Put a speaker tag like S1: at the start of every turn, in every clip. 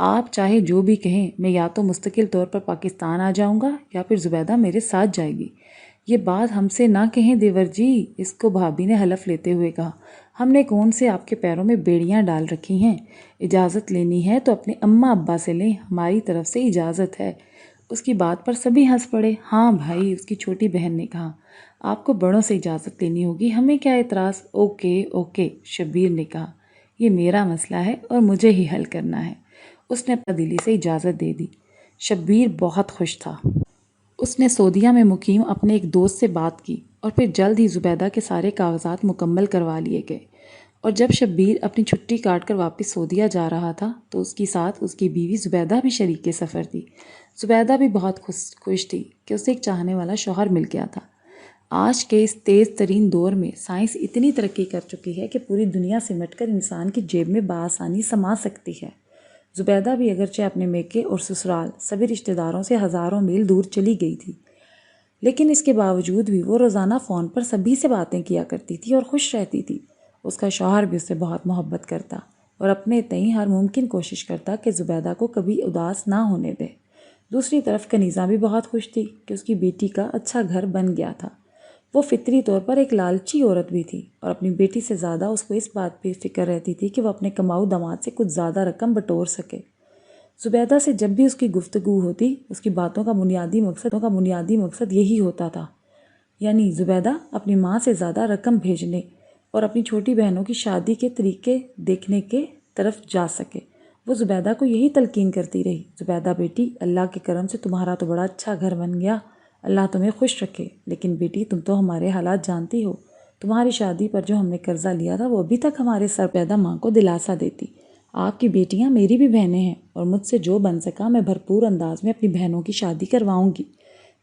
S1: آپ چاہے جو بھی کہیں، میں یا تو مستقل طور پر پاکستان آ جاؤں گا یا پھر زبیدہ میرے ساتھ جائے گی۔ یہ بات ہم سے نہ کہیں دیور جی، اس کو بھابھی نے حلف لیتے ہوئے کہا۔ ہم نے کون سے آپ کے پیروں میں بیڑیاں ڈال رکھی ہیں؟ اجازت لینی ہے تو اپنے اماں ابا سے لیں، ہماری طرف سے اجازت ہے۔ اس کی بات پر سبھی ہنس پڑے۔ ہاں بھائی، اس کی چھوٹی بہن نے کہا، آپ کو بڑوں سے اجازت لینی ہوگی، ہمیں کیا اعتراض؟ اوکے اوکے، شبیر نے کہا، یہ میرا مسئلہ ہے اور مجھے ہی حل کرنا ہے۔ اس نے اپنا دلی سے اجازت دے دی۔ شبیر بہت خوش تھا۔ اس نے سعودیہ میں مقیم اپنے ایک دوست سے بات کی اور پھر جلد ہی زبیدہ کے سارے کاغذات مکمل کروا لیے گئے، اور جب شبیر اپنی چھٹی کاٹ کر واپس سعودیہ جا رہا تھا تو اس کے ساتھ اس کی بیوی زبیدہ بھی شریک سفر تھی۔ زبیدہ بھی بہت خوش تھی کہ اسے ایک چاہنے والا شوہر مل گیا تھا۔ آج کے اس تیز ترین دور میں سائنس اتنی ترقی کر چکی ہے کہ پوری دنیا سمٹ کر انسان کی جیب میں بآسانی سما سکتی ہے۔ زبیدہ بھی اگرچہ اپنے میکے اور سسرال سبھی رشتہ داروں سے ہزاروں میل دور چلی گئی تھی، لیکن اس کے باوجود بھی وہ روزانہ فون پر سبھی سے باتیں کیا کرتی تھی اور خوش رہتی تھی۔ اس کا شوہر بھی اس سے بہت محبت کرتا اور اپنے تئیں ہر ممکن کوشش کرتا کہ زبیدہ کو کبھی اداس نہ ہونے دے۔ دوسری طرف کنیزہ بھی بہت خوش تھی کہ اس کی بیٹی کا اچھا گھر بن گیا تھا۔ وہ فطری طور پر ایک لالچی عورت بھی تھی اور اپنی بیٹی سے زیادہ اس کو اس بات پہ فکر رہتی تھی کہ وہ اپنے کماؤ داماد سے کچھ زیادہ رقم بٹور سکے۔ زبیدہ سے جب بھی اس کی گفتگو ہوتی، اس کی باتوں کا بنیادی مقصد یہی ہوتا تھا، یعنی زبیدہ اپنی ماں سے زیادہ رقم بھیجنے اور اپنی چھوٹی بہنوں کی شادی کے طریقے دیکھنے کے طرف جا سکے۔ وہ زبیدہ کو یہی تلقین کرتی رہی، زبیدہ بیٹی، اللہ کے کرم سے تمہارا تو بڑا اچھا گھر بن گیا، اللہ تمہیں خوش رکھے، لیکن بیٹی تم تو ہمارے حالات جانتی ہو، تمہاری شادی پر جو ہم نے قرضہ لیا تھا وہ ابھی تک ہمارے سر پیدا ماں کو دلاسا دیتی۔ آپ کی بیٹیاں میری بھی بہنیں ہیں اور مجھ سے جو بن سکا میں بھرپور انداز میں اپنی بہنوں کی شادی کرواؤں گی۔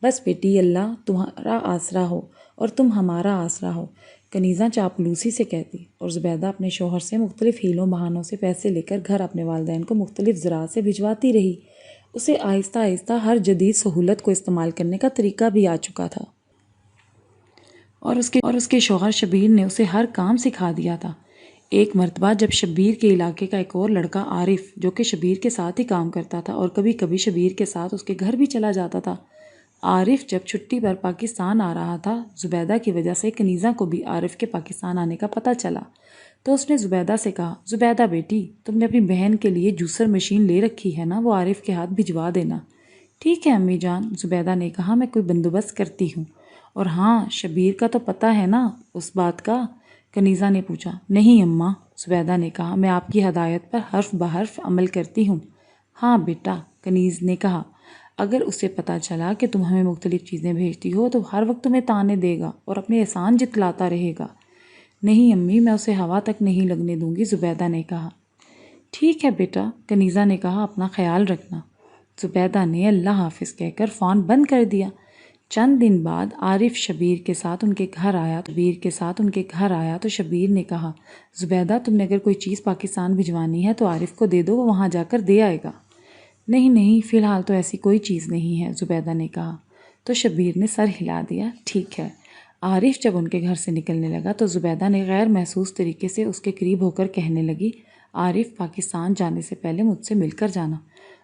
S1: بس بیٹی، اللہ تمہارا آسرا ہو اور تم ہمارا آسرا ہو، کنیزہ چاپلوسی سے کہتی، اور زبیدہ اپنے شوہر سے مختلف ہیلوں بہانوں سے پیسے لے کر گھر اپنے والدین کو مختلف ذرائع سے بھجواتی رہی۔ اسے آہستہ آہستہ ہر جدید سہولت کو استعمال کرنے کا طریقہ بھی آ چکا تھا، اور اس کے شوہر شبیر نے اسے ہر کام سکھا دیا تھا۔ ایک مرتبہ جب شبیر کے علاقے کا ایک اور لڑکا عارف، جو کہ شبیر کے ساتھ ہی کام کرتا تھا اور کبھی کبھی شبیر کے ساتھ اس کے گھر بھی چلا جاتا تھا، عارف جب چھٹی پر پاکستان آ رہا تھا، زبیدہ کی وجہ سے کنیزہ کو بھی عارف کے پاکستان آنے کا پتہ چلا، تو اس نے زبیدہ سے کہا، زبیدہ بیٹی، تم نے اپنی بہن کے لیے جوسر مشین لے رکھی ہے نا، وہ عارف کے ہاتھ بھجوا دینا۔ ٹھیک ہے امی جان، زبیدہ نے کہا، میں کوئی بندوبست کرتی ہوں۔ اور ہاں، شبیر کا تو پتہ ہے نا اس بات کا؟ کنیزہ نے پوچھا۔ نہیں اماں، زبیدہ نے کہا، میں آپ کی ہدایت پر حرف بحرف عمل کرتی ہوں۔ ہاں بیٹا، کنیز نے کہا، اگر اسے پتہ چلا کہ تم ہمیں مختلف چیزیں بھیجتی ہو تو ہر وقت تمہیں تانے دے گا اور اپنے احسان جتلاتا رہے گا۔ نہیں امی، میں اسے ہوا تک نہیں لگنے دوں گی، زبیدہ نے کہا۔ ٹھیک ہے بیٹا، کنیزہ نے کہا، اپنا خیال رکھنا۔ زبیدہ نے اللہ حافظ کہہ کر فون بند کر دیا۔ چند دن بعد عارف شبیر کے ساتھ ان کے گھر آیا تو شبیر نے کہا، زبیدہ، تم نے اگر کوئی چیز پاکستان بھجوانی ہے تو عارف کو دے دو، وہ وہاں جا کر دے آئے گا۔ نہیں، فی الحال تو ایسی کوئی چیز نہیں ہے، زبیدہ نے کہا۔ تو شبیر نے سر ہلا دیا، ٹھیک ہے۔ عارف جب ان کے گھر سے نکلنے لگا تو زبیدہ نے غیر محسوس طریقے سے اس کے قریب ہو کر کہنے لگی، عارف، پاکستان جانے سے پہلے مجھ سے مل کر جانا۔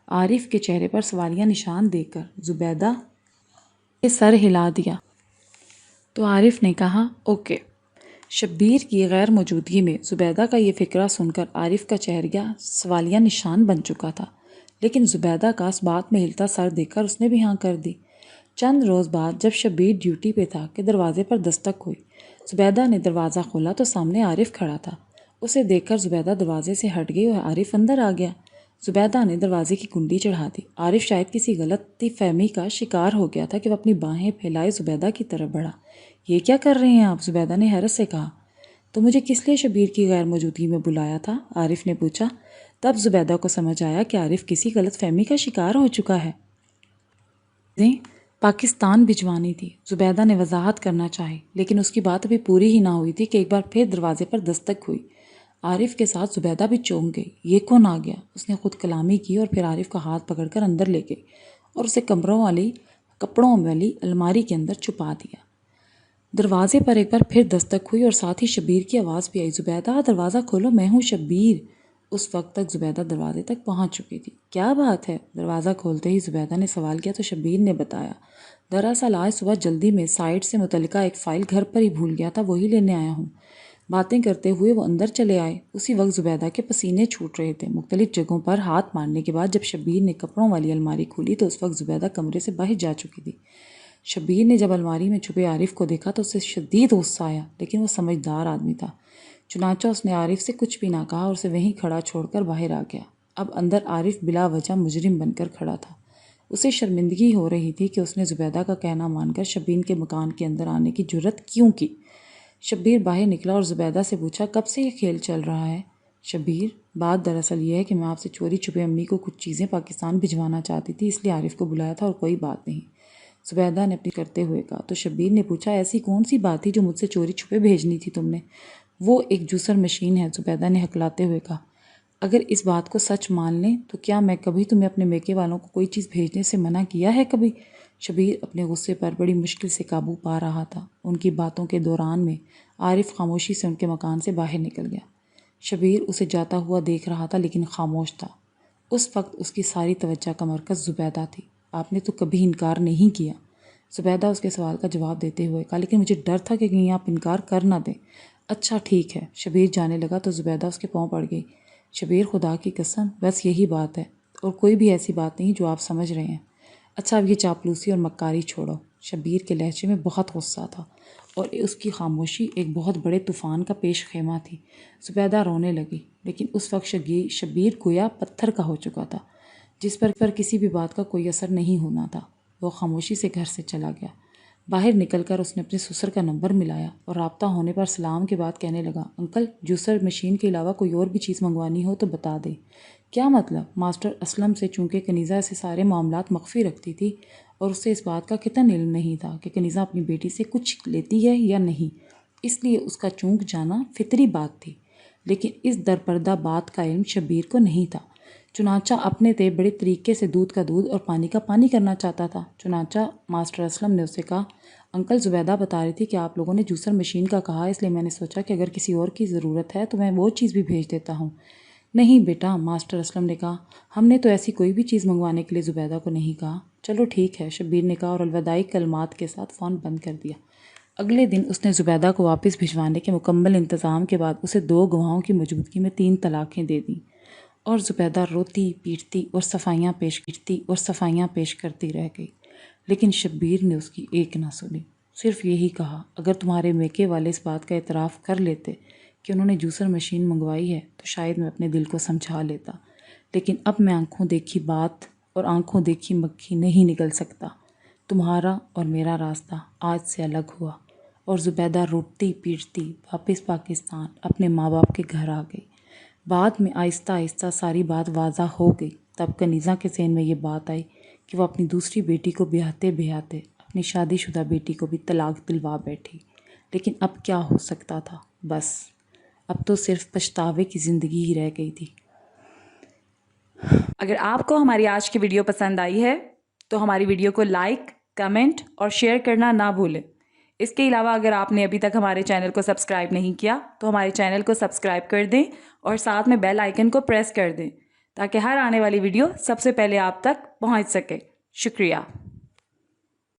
S1: عارف کے چہرے پر سوالیہ نشان دیکھ کر زبیدہ نے سر ہلا دیا تو عارف نے کہا، اوکے۔ شبیر کی غیر موجودگی میں زبیدہ کا یہ فقرہ سن کر عارف کا چہرہ سوالیہ نشان بن چکا تھا، لیکن زبیدہ کا اس بات میں ہلتا سر دیکھ کر اس نے بھی ہاں کر دی۔ چند روز بعد جب شبیر ڈیوٹی پہ تھا کہ دروازے پر دستک ہوئی۔ زبیدہ نے دروازہ کھولا تو سامنے عارف کھڑا تھا۔ اسے دیکھ کر زبیدہ دروازے سے ہٹ گئی اور عارف اندر آ گیا۔ زبیدہ نے دروازے کی کنڈی چڑھا دی۔ عارف شاید کسی غلطی فہمی کا شکار ہو گیا تھا کہ وہ اپنی باہیں پھیلائے زبیدہ کی طرف بڑھا۔ یہ کیا کر رہے ہیں آپ؟ زبیدہ نے حیرت سے کہا۔ تو مجھے کس لیے شبیر کی غیر موجودگی میں بلایا تھا؟ عارف نے پوچھا۔ تب زبیدہ کو سمجھ آیا کہ عارف کسی غلط فہمی کا شکار ہو چکا ہے۔ پاکستان بھجوانی تھی، زبیدہ نے وضاحت کرنا چاہی، لیکن اس کی بات ابھی پوری ہی نہ ہوئی تھی کہ ایک بار پھر دروازے پر دستک ہوئی۔ عارف کے ساتھ زبیدہ بھی چونک گئی۔ یہ کون آ گیا؟ اس نے خود کلامی کی اور پھر عارف کا ہاتھ پکڑ کر اندر لے گئی اور اسے کپڑوں والی الماری کے اندر چھپا دیا۔ دروازے پر ایک بار پھر دستک ہوئی اور ساتھ ہی شبیر کی آواز بھی آئی، زبیدہ، دروازہ کھولو، میں ہوں شبیر۔ اس وقت تک زبیدہ دروازے تک پہنچ چکی تھی۔ کیا بات ہے؟ دروازہ کھولتے ہی زبیدہ نے سوال کیا تو شبیر نے بتایا، دراصل آج صبح جلدی میں سائٹ سے متعلقہ ایک فائل گھر پر ہی بھول گیا تھا، وہی لینے آیا ہوں۔ باتیں کرتے ہوئے وہ اندر چلے آئے۔ اسی وقت زبیدہ کے پسینے چھوٹ رہے تھے۔ مختلف جگہوں پر ہاتھ مارنے کے بعد جب شبیر نے کپڑوں والی الماری کھولی تو اس وقت زبیدہ کمرے سے باہر جا چکی تھی۔ شبیر نے جب الماری میں چھپے عارف کو دیکھا تو اسے شدید غصہ آیا، لیکن وہ سمجھدار آدمی تھا، چنانچہ اس نے عارف سے کچھ بھی نہ کہا اور اسے وہیں کھڑا چھوڑ کر باہر آ گیا۔ اب اندر عارف بلا وجہ مجرم بن کر کھڑا تھا۔ اسے شرمندگی ہو رہی تھی کہ اس نے زبیدہ کا کہنا مان کر شبیر کے مکان کے اندر آنے کی جرت کیوں کی۔ شبیر باہر نکلا اور زبیدہ سے پوچھا، کب سے یہ کھیل چل رہا ہے؟ شبیر، بات دراصل یہ ہے کہ میں آپ سے چوری چھپے امی کو کچھ چیزیں پاکستان بھجوانا چاہتی تھی، اس لیے عارف کو بلایا تھا اور کوئی بات نہیں، زبیدہ نے اپنی کرتے ہوئے کہا۔ تو شبیر نے پوچھا، ایسی کون سی بات تھی جو مجھ سے چوری چھپے بھیجنی تھی تم نے؟ وہ ایک جوسر مشین ہے، زبیدہ نے ہکلاتے ہوئے کہا۔ اگر اس بات کو سچ مان لیں تو کیا میں کبھی تمہیں اپنے میکے والوں کو کوئی چیز بھیجنے سے منع کیا ہے کبھی؟ شبیر اپنے غصے پر بڑی مشکل سے قابو پا رہا تھا۔ ان کی باتوں کے دوران میں عارف خاموشی سے ان کے مکان سے باہر نکل گیا۔ شبیر اسے جاتا ہوا دیکھ رہا تھا لیکن خاموش تھا۔ اس وقت اس کی ساری توجہ کا مرکز زبیدہ تھی۔ آپ نے تو کبھی انکار نہیں کیا، زبیدہ اس کے سوال کا جواب دیتے ہوئے کہا، لیکن مجھے ڈر تھا کہ کہیں آپ انکار کر نہ دیں۔ اچھا ٹھیک ہے، شبیر جانے لگا تو زبیدہ اس کے پاؤں پڑ گئی۔ شبیر، خدا کی قسم بس یہی بات ہے اور کوئی بھی ایسی بات نہیں جو آپ سمجھ رہے ہیں۔ اچھا اب یہ چاپلوسی اور مکاری چھوڑو۔ شبیر کے لہجے میں بہت غصہ تھا اور اس کی خاموشی ایک بہت بڑے طوفان کا پیش خیمہ تھی۔ زبیدہ رونے لگی، لیکن اس وقت شبیر گویا پتھر کا ہو چکا تھا، جس پر کسی بھی بات کا کوئی اثر نہیں ہونا تھا۔ وہ خاموشی سے گھر سے چلا گیا۔ باہر نکل کر اس نے اپنے سسر کا نمبر ملایا اور رابطہ ہونے پر سلام کے بعد کہنے لگا، انکل، جوسر مشین کے علاوہ کوئی اور بھی چیز منگوانی ہو تو بتا دیں۔ کیا مطلب؟ ماسٹر اسلم سے چونکہ کنیزہ اسے سارے معاملات مخفی رکھتی تھی اور اسے اس بات کا قطعاً علم نہیں تھا کہ کنیزہ اپنی بیٹی سے کچھ لیتی ہے یا نہیں، اس لیے اس کا چونک جانا فطری بات تھی، لیکن اس درپردہ بات کا علم شبیر کو نہیں تھا۔ چنانچہ اپنے تے بڑے طریقے سے دودھ کا دودھ اور پانی کا پانی کرنا چاہتا تھا۔ چنانچہ ماسٹر اسلم نے اسے کہا، انکل، زبیدہ بتا رہی تھی کہ آپ لوگوں نے جوسر مشین کا کہا، اس لیے میں نے سوچا کہ اگر کسی اور کی ضرورت ہے تو میں وہ چیز بھی بھیج دیتا ہوں۔ نہیں بیٹا، ماسٹر اسلم نے کہا، ہم نے تو ایسی کوئی بھی چیز منگوانے کے لیے زبیدہ کو نہیں کہا۔ چلو ٹھیک ہے، شبیر نے کہا اور الوداعی کلمات کے ساتھ فون بند کر دیا۔ اگلے دن اس نے زبیدہ کو واپس بھجوانے کے مکمل انتظام کے بعد اسے 2 گواہوں کی موجودگی میں 3 طلاقیں دے دیں اور زبیدہ روتی پیٹتی اور صفائیاں پیش کرتی رہ گئی، لیکن شبیر نے اس کی ایک نہ سنی۔ صرف یہی کہا، اگر تمہارے میکے والے اس بات کا اعتراف کر لیتے کہ انہوں نے جوسر مشین منگوائی ہے تو شاید میں اپنے دل کو سمجھا لیتا، لیکن اب میں آنکھوں دیکھی بات اور آنکھوں دیکھی مکھی نہیں نکل سکتا۔ تمہارا اور میرا راستہ آج سے الگ ہوا اور زبیدہ روتی پیٹتی واپس پاکستان اپنے ماں باپ کے گھر آ گئی۔ بعد میں آہستہ آہستہ ساری بات واضح ہو گئی۔ تب کنیزہ کے ذہن میں یہ بات آئی کہ وہ اپنی دوسری بیٹی کو بیاہتے اپنی شادی شدہ بیٹی کو بھی طلاق دلوا بیٹھی، لیکن اب کیا ہو سکتا تھا؟ بس اب تو صرف پچھتاوے کی زندگی ہی رہ گئی تھی۔
S2: اگر آپ کو ہماری آج کی ویڈیو پسند آئی ہے تو ہماری ویڈیو کو لائک، کمنٹ اور شیئر کرنا نہ بھولیں۔ اس کے علاوہ اگر آپ نے ابھی تک ہمارے چینل کو سبسکرائب نہیں کیا تو ہمارے چینل کو سبسکرائب کر دیں اور ساتھ میں بیل آئیکن کو پریس کر دیں تاکہ ہر آنے والی ویڈیو سب سے پہلے آپ تک پہنچ سکے۔ شکریہ۔